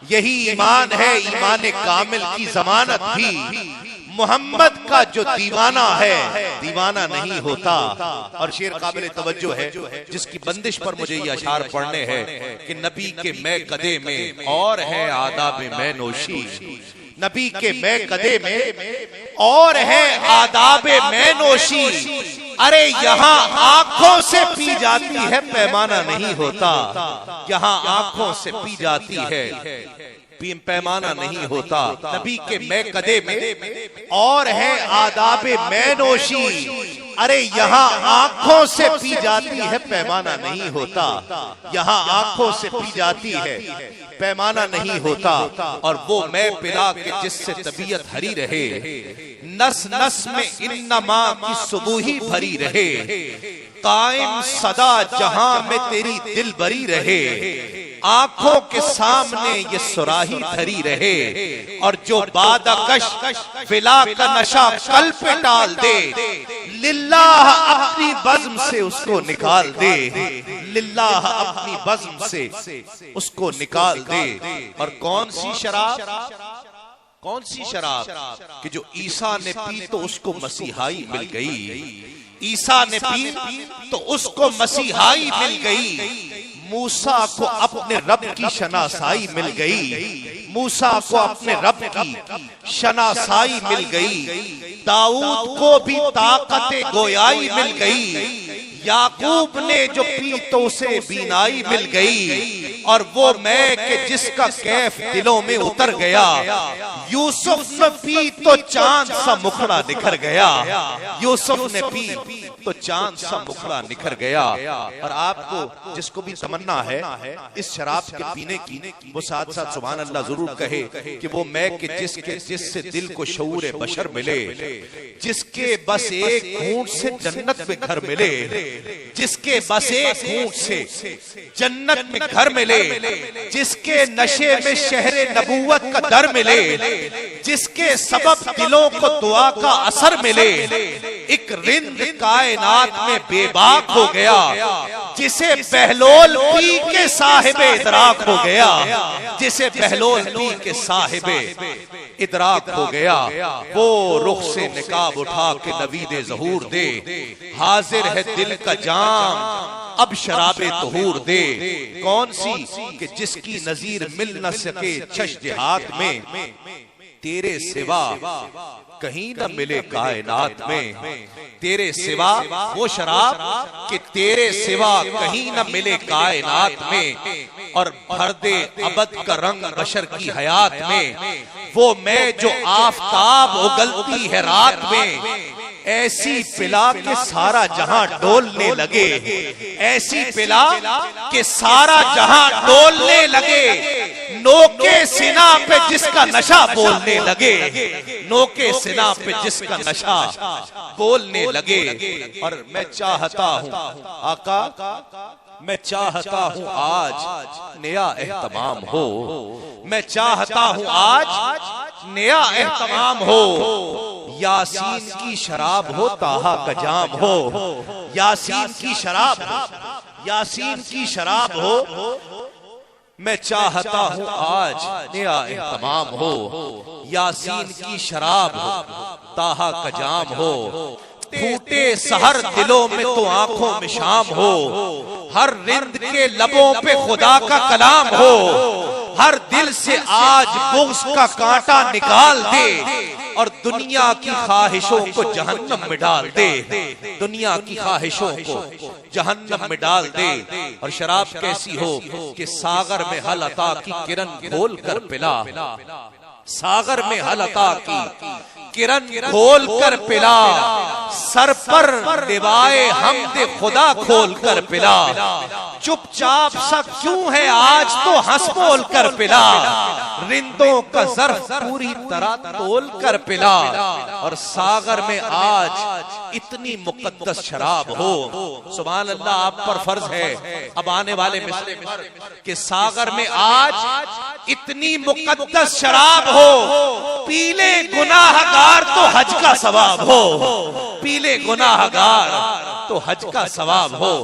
यही ईमान है, ईमान कामिल की जमानत भी। मोहम्मद का जो दीवाना है दीवाना नहीं होता। और शेर काबिल तवज्जो है, जिसकी बंदिश पर मुझे ये अशार पढ़ने हैं कि नबी के मैं कदे में और है आदाब मैं नोशी। नबी के मैं कदे में और है आदाब मैं नोशी। अरे यहाँ आंखों से पी जाती है पैमाना नहीं होता। यहाँ आंखों से पी जाती है पैमाना नहीं होता। नबी के मैं कदे में और है आदाबे मैं नोशी। अरे यहाँ आंखों से पी जाती है पैमाना नहीं होता। यहाँ आंखों से पी जाती है पैमाना नहीं होता। और वो मैं पिला के जिससे तबीयत हरी रहे, नस नस में इन्नमा की सुबूही भरी रहे। कायम सदा जहां में तेरी दिल बरी रहे। आंखों के सामने ये सुराही धरी रहे। और जो बादकश फिला का नशा कल पे डाल दे, लिल्लाह अपनी बज़्म से उसको निकाल दे। लिल्लाह अपनी बज़्म से उसको निकाल दे। और कौन सी शराब, कौन सी शराब कि जो ईसा ने पी तो उसको मसीहाई मिल गई। ईसा ने पी तो उसको मसीहाई मिल गई। मूसा को अपने रब की शनासाई मिल गई। मूसा को अपने रब की शनासाई मिल गई। दाऊद को भी ताकत गोयाई मिल गई। याकूब ने जो पी तो उसे बीनाई मिल गई। और वो मैं कि जिसका कैफ दिलों में उतर गया। यूसुफ ने पी तो चांद सा मुखड़ा निखर गया। यूसुफ ने पी तो चांद सा मुखड़ा निखर गया। और आपको जिसको भी तमन्ना है इस शराब के पीने की, वो साथ साथ सुभान अल्लाह जरूर कहे कि वो मैं कि जिससे दिल को शऊर बशर मिले। जिसके बस एक घूंट से जन्नत में घर मिले। जिसके बस एक घूंट से जन्नत में घर मिले। जिसके नशे में शहरे नबूवत का दर मिले। जिसके सबब दिलों को दुआ का असर मिले। एक रिंद कायनात में बेबाक हो गया। जिसे बहलोल पी के साहिबे इदराक हो गया। जिसे बहलोल पी के साहिबे इदराक हो गया। वो रुख से निकाब उठा के नवीदे ज़हूर दे। हाजिर है दिल का जाम अब शराबे तहूर दे। कौन सी कि जिसकी नजीर मिल न सके चश जिहाद में। तेरे सिवा कहीं न मिले कायनात में। तेरे सिवा वो शराब कि तेरे सिवा कहीं न मिले कायनात में। और भर दे अबद का रंग बशर की हयात में। वो मैं जो आफताब उगलती है रात में। ऐसी पिला के सारा जहां डोलने लगे। ऐसी पिला के सारा जहां डोलने लगे। नोके सिना पे जिसका नशा बोलने लगे। नोके सिना पे जिसका नशा बोलने लगे। और मैं चाहता हूं आका, मैं चाहता हूं आज नया एहतमाम हो। मैं चाहता हूं आज नया एहतमाम हो। यासीन की शराब हो ताहा का जाम हो। यासीन की शराब हो, यासीन की शराब हो। मैं चाहता हूं आज नया एहतमाम हो। यासीन की शराब हो ताहा का जाम हो। फूटे सहर दिलों में तो आंखों में शाम हो। हर रिंद के लबों पे खुदा का कलाम हो। हर दिल से आज बुग़्ज़ का कांटा निकाल दे। और दुनिया की ख्वाहिशों को जहन्नम में डाल दे। दुनिया की ख्वाहिशों को जहन्नम में डाल दे। और शराब कैसी हो कि सागर में हलता की किरण घोल कर पिला। सागर में हलता की किरण खोल कर पिला। सर पर दिवाए हमदे खुदा खोल कर पिला। चुपचाप सा क्यों है आज तो हंस बोल कर पिला। रिंदों का ज़र्फ पूरी तरह तोल कर पिला। और सागर में आज इतनी मुकद्दस शराब हो। सुभान अल्लाह, आप पर फर्ज है अब आने वाले मिसले में कि सागर में आज इतनी मुकद्दस शराब हो, पीले गुनाहगार तो हज का सवाब हो, पीले गुनाहगार तो हज का सवाब हो।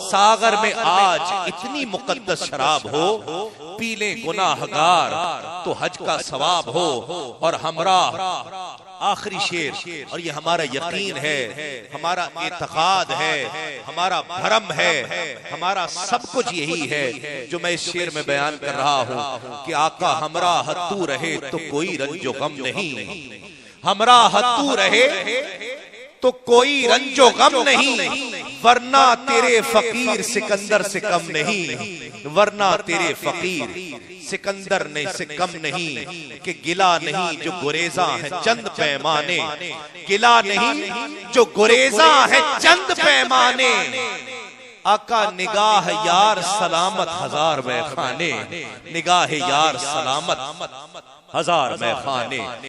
सागर में आज इतनी मुकद्दस शराब हो, पीले गुनाहगार तो हज का सवाब हो। और हमरा आखिरी शेर, और ये हमारा यकीन है, हमारा एतकाद है, हमारा भरम है, हमारा सब कुछ यही है जो मैं इस शेर में बयान कर रहा हूं कि आका हमरा हत्तू रहे तो कोई रंजो गम नहीं, हमरा हत्तू रहे तो कोई रंजो गम नहीं, वरना तेरे फकीर सिकंदर से कम नहीं, वरना तेरे फकीर सिकंदर ने से कम नहीं। कि गिला नहीं जो गुरेजा है चंद पैमाने, गिला नहीं जो गुरेजा है चंद पैमाने, आका निगाह यार सलामत हजार मैखाने, निगाह यार सलामत हजार मैखाने।